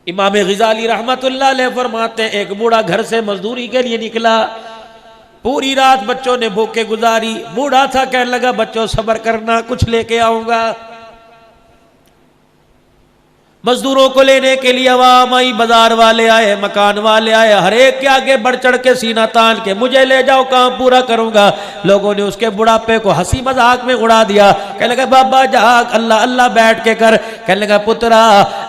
इमाम ग़ज़ाली रहमतुल्लाह अलैह फरमाते हैं, एक बूढ़ा घर से मजदूरी के लिए निकला, पूरी रात बच्चों ने भूखे गुजारी। बूढ़ा था, कहने लगा बच्चों सब्र करना, कुछ लेके आऊंगा। मजदूरों को लेने के लिए अवाम आई, बाजार वाले आए, मकान वाले आए, हर एक के आगे बढ़ चढ़ के सीना तान के मुझे ले जाओ, काम पूरा करूंगा। लोगों ने उसके बुढ़ापे को हंसी मजाक में उड़ा दिया। कहने लगा बाबा जाग, अल्लाह अल्लाह बैठ के कर। कहने लगा पुत्रा,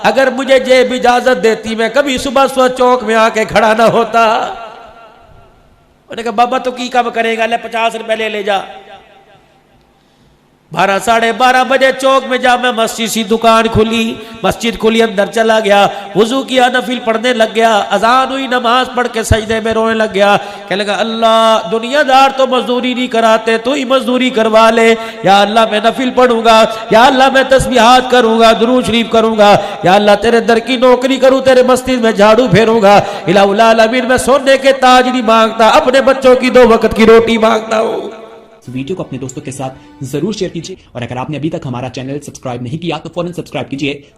अगर मुझे जेब इजाजत देती मैं कभी सुबह सुबह चौक में आके खड़ा ना होता। उन्होंने कहा बाबा तो की काम करेगा, ले 50 रुपए ले जा। 12 साढ़े 12 बजे चौक में जा मैं मस्जिद सी दुकान खुली, मस्जिद खुली, अंदर चला गया, वुजू किया, नफिल पढ़ने लग गया, अजान हुई, नमाज पढ़ के सजदे में रोने लग गया। कहने लगा अल्लाह दुनियादार तो मजदूरी नहीं कराते, तू ही मजदूरी करवा ले। या अल्लाह मैं नफिल पढ़ूंगा, या अल्लाह मैं तस्बीहात करूंगा, दुरूद शरीफ करूंगा, या अल्लाह तेरे दर की नौकरी करूं, तेरे मस्जिद में झाड़ू फेरूंगा। इलाहुल आलमीन मैं सोने के ताज नहीं मांगता, अपने बच्चों की 2 वक्त की रोटी मांगता हूं। वीडियो को अपने दोस्तों के साथ जरूर शेयर कीजिए और अगर आपने अभी तक हमारा चैनल सब्सक्राइब नहीं किया तो फौरन सब्सक्राइब कीजिए।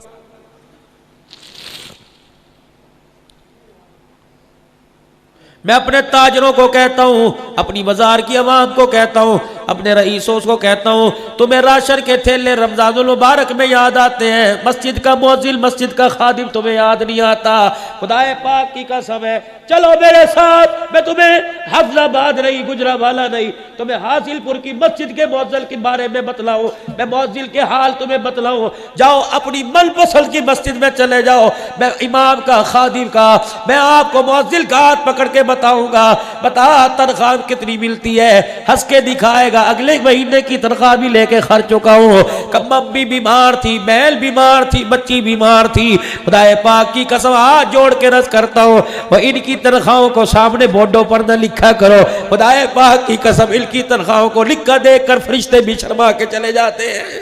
मैं अपने ताजरों को कहता हूं, अपनी बाजार की आवाम को कहता हूं, अपने रईसों को कहता हूं, तुम्हें राशन के थैले रमजानुल मुबारक में याद आते हैं, मस्जिद का मुअज्जिन, मस्जिद का खादिम तुम्हें याद नहीं आता। खुदाए पाक की कसम है, चलो मेरे साथ, मैं तुम्हें हफ्जाबाद नहीं, गुजरावाला नहीं, तुम्हें हासिलपुर की मस्जिद के मुअज्जिन के बारे में बतलाऊं, मैं मुअज्जिन के हाल तुम्हें बतलाऊं। जाओ अपनी मनपसंद की मस्जिद में चले जाओ, मैं इमाम का, खादिम का, मैं आपको मुअज्जिन का हाथ पकड़ के बताऊंगा, बता तनख्वाह कितनी मिलती है, हंस के दिखाएगा। अगले महीने की तनख्वाह भी लेके खर्च चुका हूं। मम्मी बीमार थी, बैल बीमार थी, बच्ची बीमार थी। खुदाए पाक की कसम हाथ जोड़ के रस करता हूं, और इनकी तनख्वाहों को सामने बोर्डों पर न लिखा करो। खुदाए पाक की कसम इनकी तनख्वाहों को लिखा देखकर फरिश्ते भी शर्मा के चले जाते हैं।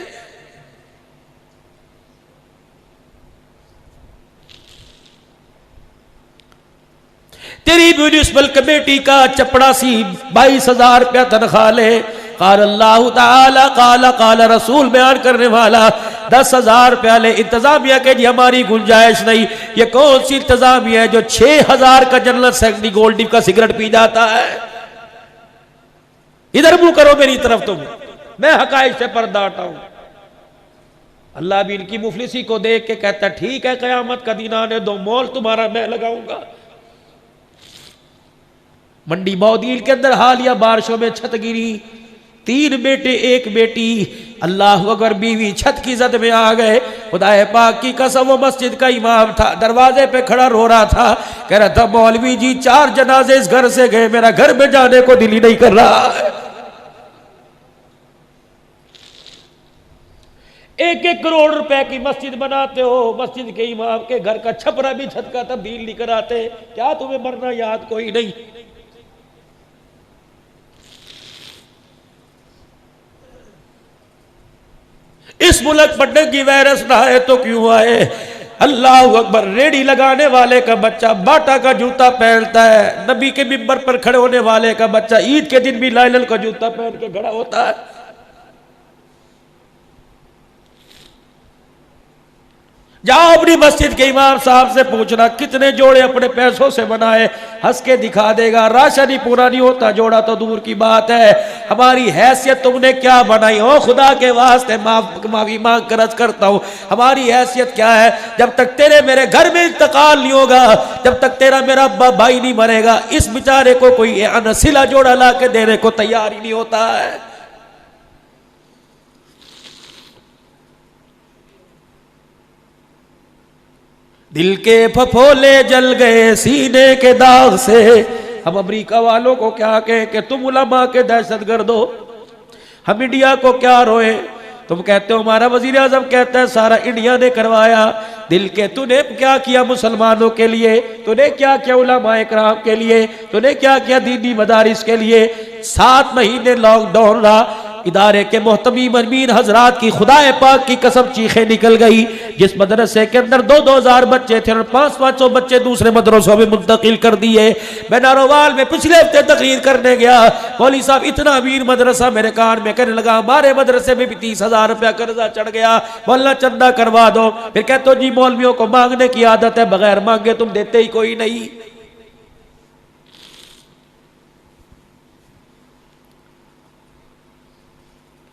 तेरी म्यूनिसिपल कमेटी का चपड़ासी 22,000 रुपया तनख्वाह ले, काल अल्लाह ताला काला रसूल बयान करने वाला 10,000 रुपया ले। इंतजामिया के जी हमारी गुंजाइश नहीं। ये कौन सी इंतजामिया है जो 6,000 का जनरल सेक्रेटरी गोल्ड डिप का सिगरेट पी जाता है? इधर मुंह करो मेरी तरफ, तुम, मैं हकायक से पर्दा हटाऊं। अल्लाह भी इनकी मुफलिसी को देख के कहता है ठीक है, कयामत का दिन आने दो, मोल तुम्हारा मैं लगाऊंगा। मंडी मौदील के अंदर हालिया बारिशों में छत गिरी, 3 बेटे 1 बेटी, अल्लाह अगर बीवी छत की जद में आ गए। खुदाए पाक की कसम वो मस्जिद का इमाम था, दरवाजे पे खड़ा रो रहा था, कह रहा था मौलवी जी 4 जनाजे इस घर से गए, मेरा घर में जाने को दिल ही नहीं कर रहा है। 1-1 करोड़ रुपए की मस्जिद बनाते हो, मस्जिद के इमाम के घर का छपरा भी छत का तब्दील नहीं कराते, क्या तुम्हें मरना याद कोई नहीं? इस मुल्क पर डेंगू वायरस ना आए तो क्यों आए? अल्लाह अकबर। रेडी लगाने वाले का बच्चा बाटा का जूता पहनता है, नबी के मिंबर पर खड़े होने वाले का बच्चा ईद के दिन भी लाइलन का जूता पहन के खड़ा होता है। जाओ अपनी मस्जिद के इमाम साहब से पूछना कितने जोड़े अपने पैसों से बनाए, हंस के दिखा देगा। राशन ही पूरा नहीं होता, जोड़ा तो दूर की बात है। हमारी हैसियत तुमने क्या बनाई? ओ खुदा के वास्ते माफी मांग कर अर्ज करता हूं, हमारी हैसियत क्या है? जब तक तेरे मेरे घर में इंतकाल नहीं होगा, जब तक तेरा मेरा भाई नहीं मरेगा, इस बेचारे को कोई अनसिला जोड़ा ला के देने को तैयार ही नहीं होता है। दिल के फफोले जल गए सीने के दाग से। हम अमेरिका वालों को क्या कहें कि तुम उलमा के दहशतगर्द हो, हम इंडिया को क्या रोए? तुम कहते हो हमारा वजीर आजम कहता है सारा इंडिया ने करवाया। दिल के तूने क्या किया मुसलमानों के लिए? तूने क्या किया उलमाए कराम के लिए? तूने क्या किया दीनी मदारिस के लिए? 7 महीने लॉकडाउन रहा, इदारे के मोहतमीम अमीन हजरात की खुदाए पाक की कसम चीखें निकल गई। जिस मदरसे के अंदर 2,000 बच्चे थे और 500-500 बच्चे दूसरे मदरसों में मुंतकिल कर दिए। मैं नारोवाल में पिछले हफ्ते तकरीर करने गया, मौलवी साहब इतना अमीर मदरसा मेरे कान में कहने लगा हमारे मदरसे में भी 30,000 रुपया कर्जा चढ़ गया, मौलाना चंदा करवा दो। फिर कहते हो जी मौलवियों को मांगने की आदत है, बगैर मांगे तुम देते ही कोई नहीं।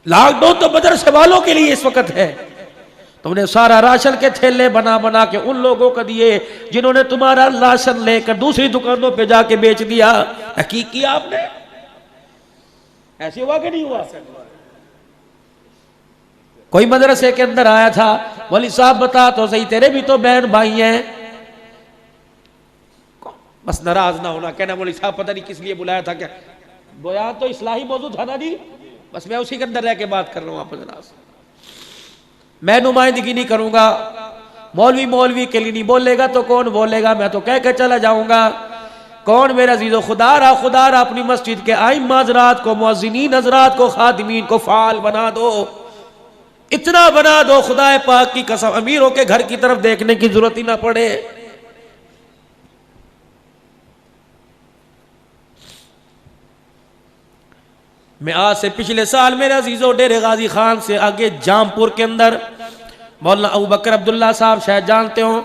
लॉकडाउन तो मदरसे वालों के लिए इस वक्त है। तुमने सारा राशन के थैले बना बना के उन लोगों को दिए जिन्होंने तुम्हारा राशन लेकर दूसरी दुकानों पे जाके बेच दिया। हकीक किया आपने? ऐसे हुआ कि नहीं हुआ? कोई मदरसे के अंदर आया था, मौलवी साहब बता तो सही तेरे भी तो बहन भाई हैं। बस नाराज ना होना, कहना मौलवी साहब पता नहीं किस लिए बुलाया था, क्या बयान तो इस्लाही मौजूद था ना जी, बस मैं उसी के अंदर रह के बात कर रहा हूं। आप जनाब मैं नुमाइंदगी नहीं करूंगा, मौलवी मौलवी के लिए नहीं बोलेगा तो कौन बोलेगा, मैं तो कह के चला जाऊंगा। कौन मेरा अजीज़ो खुदा रहा अपनी मस्जिद के आइम्मा हज़रात को, मुअज़्ज़िनीन हज़रात को, खादिमीन को फाल बना दो, इतना बना दो खुदा पाक की कसम अमीरों के घर की तरफ देखने की जरूरत ही ना पड़े। मैं आज से पिछले साल मेरे अजीजों डेरे गाजी खान से आगे जामपुर के अंदर मौलाना अबू बकर अब्दुल्ला साहब शायद जानते हो,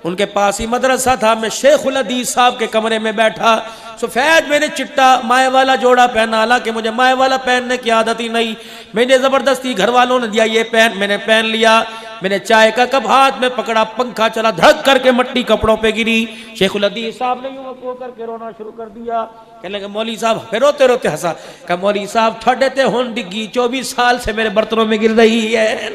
उनके पास ही मदरसा था। मैं शेखुल हदीस साहब के कमरे में बैठा, सफेद मैंने चिट्टा माए वाला जोड़ा पहना, हालांकि मुझे माए वाला पहनने की आदत ही नहीं, मैंने जबरदस्ती घर वालों ने दिया ये पहन, मैंने पहन लिया। मैंने चाय का कप हाथ में पकड़ा, पंखा चला, धड़क करके मट्टी कपड़ों पे गिरी। शेखुल हदीस साहब ने यूं को करके रोना शुरू कर दिया। कहने लगे मौलवी साहब, फिर रोते रोते हंसा, कहा मौलवी साहब ठंडे ते होन डिग्गी 24 साल से मेरे बर्तनों में गिर रही है।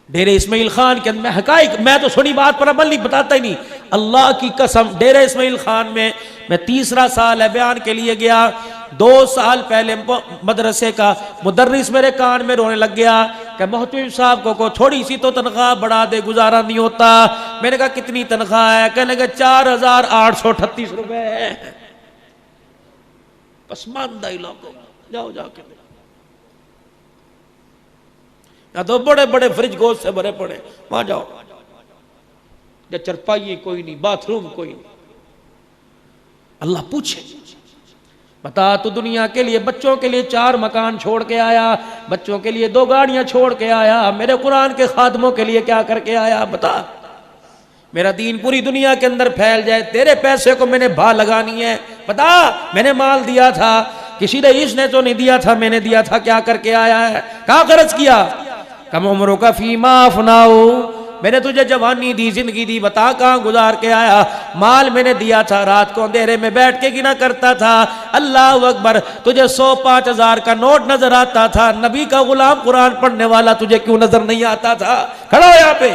डेरे इस्माइल खान के अंदर हकाइक, मैं तो सुनी बात पर अमल नहीं बताता ही नहीं, अल्लाह की कसम। डेरे इस्माइल खान में मैं तीसरा साल है बयान के लिए गया। 2 साल पहले मदरसे का मुदर्रिस मेरे कान में रोने लग गया कि मोहतमिम साहब को थोड़ी सी तो तनख्वाह बढ़ा दे, गुजारा नहीं होता। मैंने कहा कितनी तनख्वाह है? कहने लगे 4,838 रुपए है। पसमानदा इलाकों जाओ जाके, या तो बड़े बड़े फ्रिज गोश्त से भरे पड़े, वहां जाओ, या चरपाई कोई नहीं, बाथरूम कोई नहीं। अल्लाह पूछे बता तू दुनिया के लिए बच्चों के लिए 4 मकान छोड़ के आया, बच्चों के लिए 2 गाड़ियां छोड़ के आया, मेरे कुरान के खादमों के लिए क्या करके आया? बता। मेरा दीन पूरी दुनिया के अंदर फैल जाए, तेरे पैसे को मैंने भा लगानी है, बता। मैंने माल दिया था, किसी रईस ने तो नहीं दिया था, मैंने दिया था, क्या करके आया है? कहाँ खर्च किया? कम उम्रों का फीमा अफनाओ, मैंने तुझे जवानी दी, जिंदगी दी, बता कहाँ गुजार के आया? माल मैंने दिया था, रात को अंधेरे में बैठ के गिना करता था, अल्लाह अकबर, तुझे 100-5,000 का नोट नजर आता था, नबी का गुलाम कुरान पढ़ने वाला तुझे क्यों नजर नहीं आता था? खड़ा हो यहाँ पे,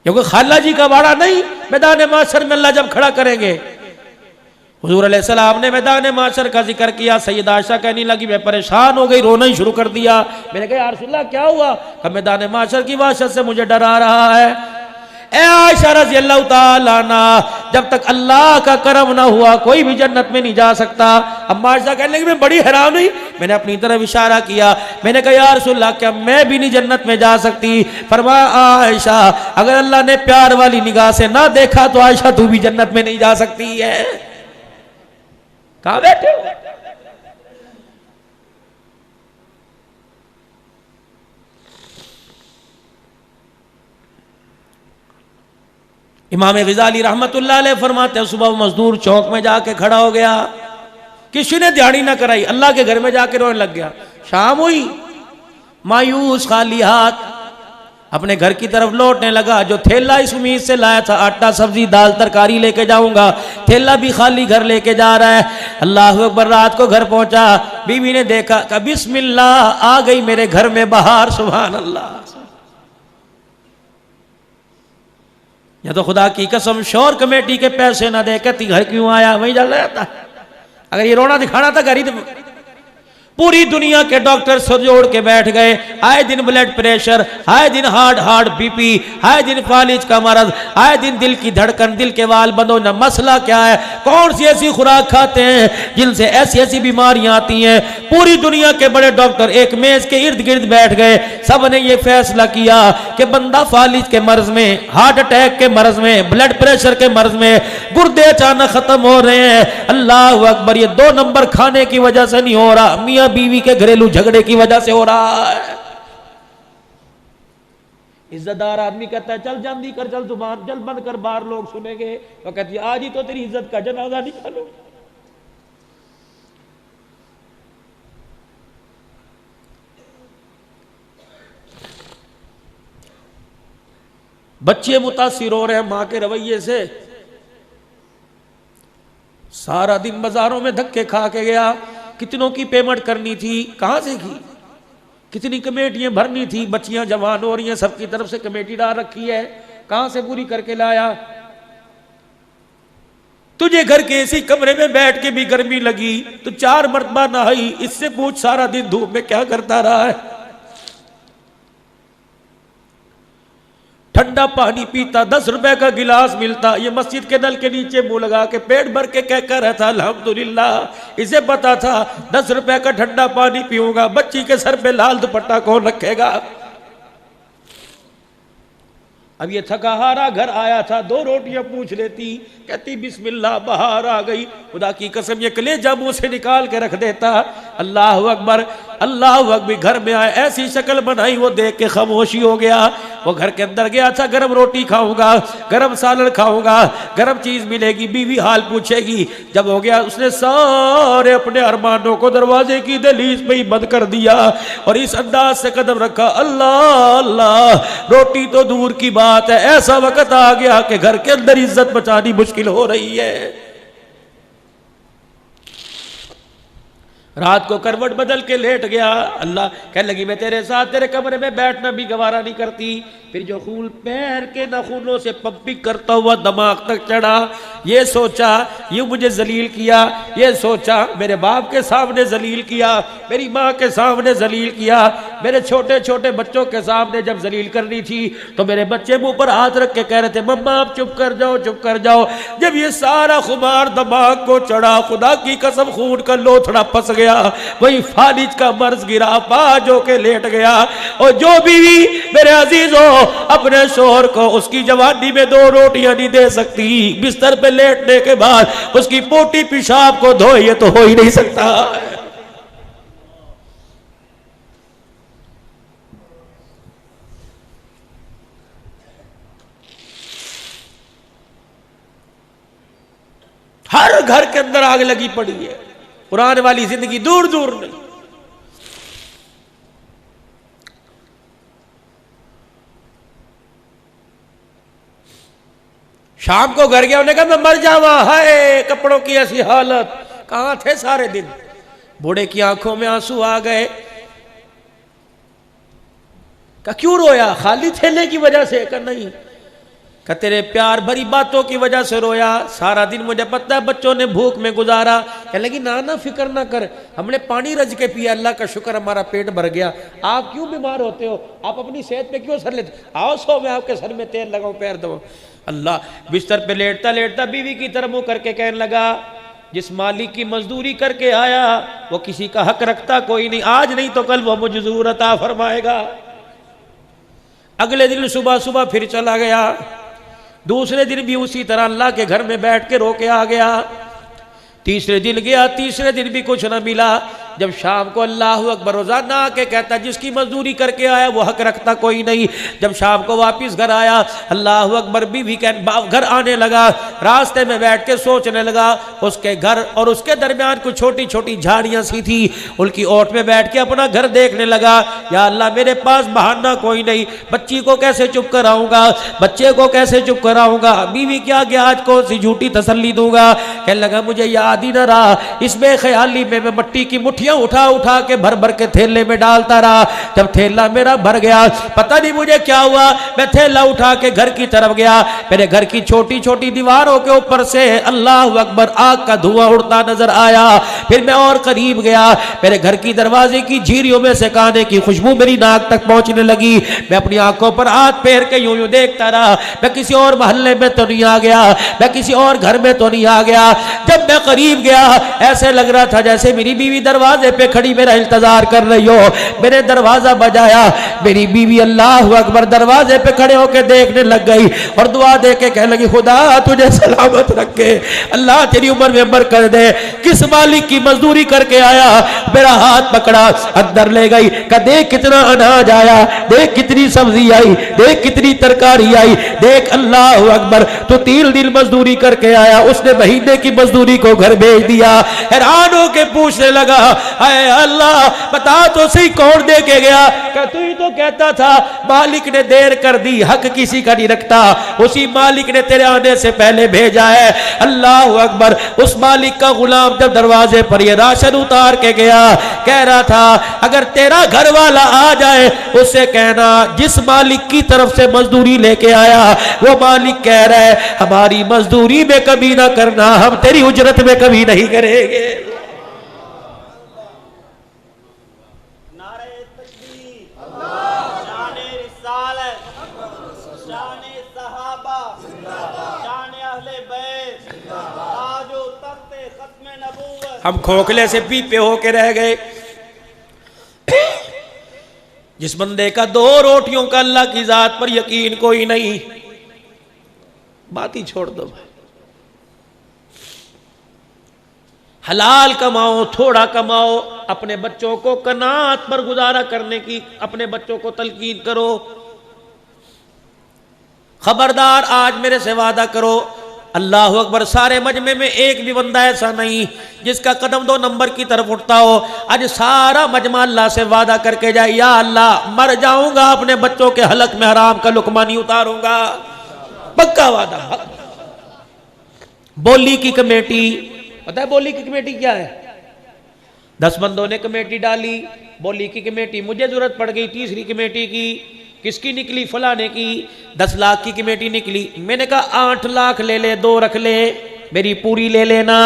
क्योंकि खाला जी का वाड़ा नहीं, मैदान माशर में अल्लाह जब खड़ा करेंगे। हुजूर अलैहिस्सलाम ने मैदान माशर का जिक्र किया, सैयदा आयशा कहने लगी मैं परेशान हो गई, रोना ही शुरू कर दिया। मैंने कहा या रसूलल्लाह क्या हुआ? कहा मैदान माशर की वहशत से मुझे डरा रहा है। ए आयशा रज़ी अल्लाह ताला अन्हा, जब तक अल्लाह का करम ना हुआ कोई भी जन्नत में नहीं जा सकता। अम्मा आयशा कहने लगी मैं बड़ी हैरान हुई, मैंने अपनी तरफ इशारा किया, मैंने कहा या रसूलल्लाह क्या मैं भी नहीं जन्नत में जा सकती? फरमाया आयशा अगर अल्लाह ने प्यार वाली निगाह से ना देखा तो आयशा तू भी जन्नत में नहीं जा सकती है। कहां बैठे हो? इमाम ग़ज़ाली रहमतुल्लाह अलैह फरमाते हैं सुबह मजदूर चौक में जाके खड़ा हो गया, किसी ने दिहाड़ी ना कराई, अल्लाह के घर में जाके रोने लग गया। शाम हुई, मायूस खाली हाथ अपने घर की तरफ लौटने लगा। जो थैला इस उम्मीद से लाया था आटा सब्जी दाल तरकारी लेके जाऊंगा, थैला भी खाली घर लेके जा रहा है। अल्लाह अकबर, रात को घर पहुंचा, बीवी ने देखा कि बिस्मिल्लाह आ गई मेरे घर में बहार, सुभान अल्लाह। या तो खुदा की कसम शोर कमेटी के पैसे ना दे कहती घर क्यों आया, वहीं चल रहा था। अगर ये रोना दिखाना था घर ही पूरी दुनिया के डॉक्टर सर जोड़ के बैठ गए, आए दिन ब्लड प्रेशर, आए दिन हार्ट बीपी, आए दिन फालिज का मरज, आए दिन दिल की धड़कन, दिल के वाल बंद होना। मसला क्या है? कौन सी ऐसी खुराक खाते हैं जिनसे ऐसी ऐसी बीमारियां आती हैं? पूरी दुनिया के बड़े डॉक्टर एक मेज के इर्द गिर्द बैठ गए, सब ने ये फैसला किया कि बंदा फालिज के मर्ज में, हार्ट अटैक के मर्ज में, ब्लड प्रेशर के मर्ज में, गुर्दे अचानक खत्म हो रहे हैं। अल्लाह अकबर, ये 2 नंबर खाने की वजह से नहीं हो रहा, मियां बीवी के घरेलू झगड़े की वजह से हो रहा है। इज्जतदार आदमी कहता है चल जल्दी कर, चल जुबान जल बंद कर, बाहर लोग सुनेंगे। तो कहती है आज ही तो तेरी इज्जत का जनाजा निकालो। बच्चे मुतासिर हो रहे हैं मां के रवैये से। सारा दिन बाजारों में धक्के खा के गया, कितनों की पेमेंट करनी थी, कहां से की, कितनी कमेटियां भरनी थी, बच्चियां जवान हो रही हैं, सबकी तरफ से कमेटी डाल रखी है, कहां से पूरी करके लाया। तुझे घर के इसी कमरे में बैठ के भी गर्मी लगी तो 4 मरतबा नहाई, इससे पूछ सारा दिन धूप में क्या करता रहा है। ठंडा पानी पीता, 10 रुपए का गिलास मिलता, ये मस्जिद के नल के नीचे मुंह लगा के पेट भर के कहकर रहता अल्हम्दुलिल्लाह। इसे पता था 10 रुपए का ठंडा पानी पीऊंगा, बच्ची के सर पे लाल दुपट्टा कौन रखेगा। अब ये थका हारा घर आया था, 2 रोटियां पूछ लेती, कहती बिस्मिल्लाह, बाहर आ गई। खुदा की कसम ये कलेजा मुंह से निकाल के रख देता। अल्लाह अकबर, अल्लाह अकबर। घर में आए, ऐसी शक्ल बनाई, वो देख के खामोशी हो गया। वो घर के अंदर गया था, गरम रोटी खाऊंगा, गरम सालन खाऊंगा, गरम चीज मिलेगी, बीवी हाल पूछेगी। जब हो गया, उसने सारे अपने अरमानों को दरवाजे की दहलीज पे ही बंद कर दिया और इस अंदाज से कदम रखा, अल्लाह अल्लाह। रोटी तो दूर की बात है, ऐसा वक्त आ गया कि घर के अंदर इज्जत बचानी मुश्किल हो रही है। रात को करवट बदल के लेट गया। अल्लाह कहने लगी मैं तेरे साथ तेरे कमरे में बैठना भी गवारा नहीं करती। फिर जो खून पैर के नाखूनों से पंपिंग करता हुआ दिमाग तक चढ़ा, ये सोचा ये मुझे जलील किया, ये सोचा मेरे बाप के सामने जलील किया, मेरी माँ के सामने जलील किया, मेरे छोटे छोटे बच्चों के सामने जब जलील करनी थी तो मेरे बच्चे मुंह पर हाथ रख के कह रहे थे मम्मा आप चुप कर जाओ, चुप कर जाओ। जब ये सारा खुमार दिमाग को चढ़ा, खुदा की कसम खून का लोथड़ा फंस गया, वही फालिज का मर्ज गिरा, बाज होके लेट गया। और जो बीवी मेरे अजीजों अपने शोहर को उसकी जवानी में 2 रोटियां नहीं दे सकती, बिस्तर पे लेटने के बाद उसकी पोटी पेशाब को धोए, ये तो हो ही नहीं सकता। हर घर के अंदर आग लगी पड़ी है, कुरान वाली जिंदगी दूर दूर नहीं। शाम को घर गया, उन्हें कहा मैं मर जावा, हाय कपड़ों की ऐसी हालत, कहां थे सारे दिन। बूढ़े की आंखों में आंसू आ गए। कहा क्यों रोया? खाली थैले की वजह से? कहा नहीं, कहा तेरे प्यार भरी बातों की वजह से रोया। सारा दिन मुझे पता है बच्चों ने भूख में गुजारा। कहने लगी ना ना फिक्र ना कर, हमने पानी रज के पिया, अल्लाह का शुक्र हमारा पेट भर गया। आप क्यों बीमार होते हो? आप अपनी सेहत पे क्यों असर लेते? आओ सो मैं आपके सर में तेल लगाऊं, पैर दबाऊं। अल्लाह बिस्तर पे लेटता लेटता बीवी की तरफ मुंह करके कहने लगा जिस मालिक की मजदूरी करके आया वो किसी का हक रखता कोई नहीं, आज नहीं तो कल वो मुझे जरूर अता फरमाएगा। अगले दिन सुबह सुबह फिर चला गया, दूसरे दिन भी उसी तरह अल्लाह के घर में बैठ के रो के आ गया। तीसरे दिन गया, तीसरे दिन भी कुछ ना मिला। जब शाम को अल्लाह अकबर रोजाना आके कहता जिसकी मजदूरी करके आया वो हक रखता कोई नहीं। जब शाम को वापस घर आया, अल्लाह अकबर बीवी के घर आने लगा, रास्ते में बैठ के सोचने लगा। उसके घर और उसके दरमियान कुछ छोटी छोटी झाड़ियां सी थी, उनकी ओट में बैठ के अपना घर देखने लगा। या अल्लाह मेरे पास बहाना कोई नहीं, बच्ची को कैसे चुप कराऊंगा, बच्चे को कैसे चुप कराऊंगा, बीवी क्या गया आज कौन सी झूठी तसल्ली दूंगा। कहने लगा मुझे याद ही न रहा, इस बेख्याली में मैं मट्टी की मुट्ठी रोटियां उठा उठा के भर भर के थैले में डालता रहा। जब थैला मेरा भर गया, पता नहीं मुझे क्या हुआ, मैं थैला उठा के घर की तरफ गया। मेरे घर की छोटी छोटी दीवारों के ऊपर से अल्लाह अकबर आग का धुआं उड़ता नजर आया। फिर मैं और करीब गया, मेरे घर की दरवाजे की झीरियों में से खाने की खुशबू मेरी नाक तक पहुंचने लगी। मैं अपनी आंखों पर हाथ फेर के यूं यूं देखता रहा, मैं किसी और मोहल्ले में तो नहीं आ गया, मैं किसी और घर में तो नहीं आ गया। जब मैं करीब गया, ऐसे लग रहा था जैसे मेरी बीवी दरवाजे पे खड़ी मेरा इंतजार कर रही हो। मैंने दरवाजा बजाया, मेरी बीवी अल्लाह अकबर दरवाजे पे खड़े होकर देखने लग गई और दुआ दे के कहने लगी, खुदा तुझे सलामत रखे, अल्लाह तेरी उम्र में बरकत दे। किस मालिक की मजदूरी करके आया? मेरा हाथ पकड़ा, अंदर ले गई, कहा देख कितना अनाज आया, देख कितनी सब्जी आई, देख कितनी तरकारी आई, देख अल्लाह अकबर तो 3 दिन मजदूरी करके आया, उसने महीने की मजदूरी को घर भेज दिया। हैरान होके पूछने लगा, हाय अल्लाह बता तो सही कौन दे के गया? क्या तू ही तो कहता था मालिक ने देर कर दी, हक किसी का नहीं रखता, उसी मालिक ने तेरे आने से पहले भेजा है। अल्लाह अकबर। उस मालिक का गुलाम जब दरवाजे पर ये राशन उतार के गया, कह रहा था अगर तेरा घर वाला आ जाए उससे कहना जिस मालिक की तरफ से मजदूरी लेके आया वो मालिक कह रहा है हमारी मजदूरी में कभी ना करना, हम तेरी उजरत में कभी नहीं करेंगे। हम खोखले से पीपे होके रह गए। जिस बंदे का 2 रोटियों का अल्लाह की जात पर यकीन कोई नहीं, बात ही छोड़ दो। हलाल कमाओ, थोड़ा कमाओ, अपने बच्चों को कनात पर गुजारा करने की अपने बच्चों को तलकीन करो। खबरदार आज मेरे से वादा करो, अल्लाह अकबर, सारे मजमे में एक भी बंदा ऐसा नहीं जिसका कदम 2 नंबर की तरफ उठता हो। आज सारा मजमा अल्लाह से वादा करके जाए, या अल्लाह मर जाऊंगा अपने बच्चों के हलक में हराम का लुकमा नहीं उतारूंगा, पक्का वादा। बोली की कमेटी, पता है बोली की कमेटी क्या है? 10 बंदों ने कमेटी डाली, बोली की कमेटी मुझे जरूरत पड़ गई, तीसरी कमेटी की किसकी निकली? फलाने की। 10 लाख की कमेटी निकली। मैंने कहा 8 लाख ले ले, 2 रख ले, मेरी पूरी ले लेना।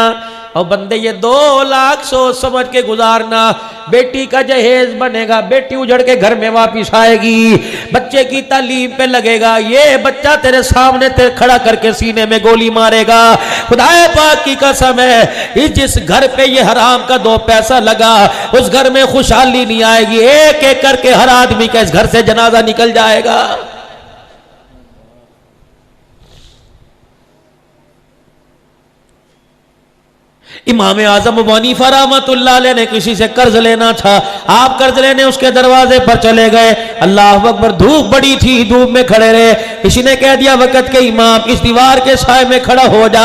और बंदे ये 2 लाख सोच समझ के गुजारना, बेटी का जहेज बनेगा, बेटी उजड़ के घर में वापिस आएगी, बच्चे की तालीम पे लगेगा, ये बच्चा तेरे सामने तेरे खड़ा करके सीने में गोली मारेगा। खुदाए पाक की कसम है, जिस घर पे ये हराम का 2 पैसा लगा उस घर में खुशहाली नहीं आएगी। एक एक करके हर आदमी का इस घर से जनाजा निकल जाएगा। इमाम आजम अबू हनीफा रहमतुल्लाह अलैह ने किसी से कर्ज लेना था, आप कर्ज लेने उसके दरवाजे पर चले गए। अल्लाह अकबर, धूप बड़ी थी, धूप में खड़े रहे। किसी ने कह दिया वक़्त के इमाम इस दीवार के साए में खड़ा हो जा।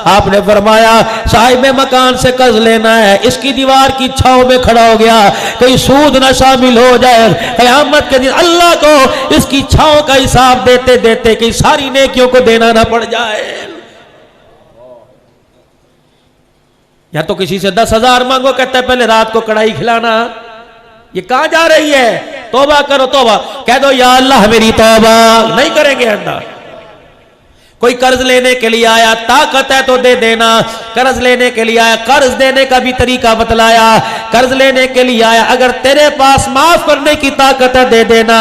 आपने फरमाया साहिब मकान से कर्ज लेना है, इसकी दीवार की छांव में खड़ा हो गया, कहीं सूद न शामिल हो जाए, क़यामत के दिन अल्लाह को इसकी छांव का हिसाब देते देते कहीं सारी नेकियों को देना ना पड़ जाए। या तो किसी से 10,000 मांगो, कहता है पहले रात को कढ़ाई खिलाना। ये कहां जा रही है? तौबा करो, तौबा कह दो, या अल्लाह मेरी तौबा नहीं करेंगे अल्लाह। कोई कर्ज लेने के लिए आया, ताकत है तो दे देना। कर्ज लेने के लिए आया, कर्ज देने का भी तरीका बतलाया। कर्ज लेने के लिए आया, अगर तेरे पास माफ करने की ताकत है दे देना,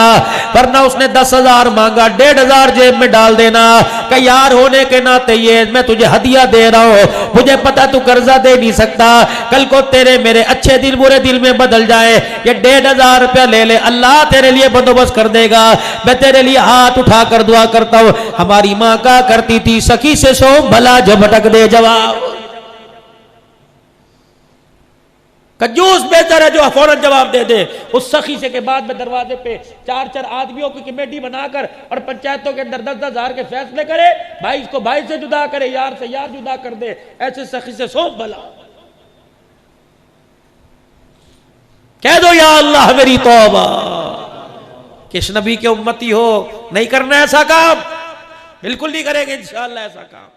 वरना उसने 10,000 मांगा, 1,500 जेब में डाल देना। कि यार होने के नाते ये मैं तुझे हदिया दे रहा हूं, मुझे पता तू कर्जा दे नहीं सकता, कल को तेरे मेरे अच्छे दिल बुरे दिल में बदल जाए, ये 1,500 रुपया ले ले, अल्लाह तेरे लिए बंदोबस्त कर देगा। मैं तेरे लिए हाथ उठाकर दुआ करता हूं। हमारी माँ का करती थी, सखी से सो भला झपटक दे जवाब। कंजूस बेहतर है जो फौरन जवाब दे दे। उस सखी से के बाद में दरवाजे पे 4-4 आदमियों की कमेटी बनाकर और पंचायतों के अंदर 10-10 हजार के फैसले करे, भाई इसको भाई से जुदा करे, यार से यार जुदा कर दे, ऐसे सखी से सो भला। कह दो या अल्लाह मेरी तौबा। किस नबी के उम्मती हो, नहीं करना ऐसा काम, बिल्कुल नहीं करेंगे इंशाअल्लाह ऐसा काम।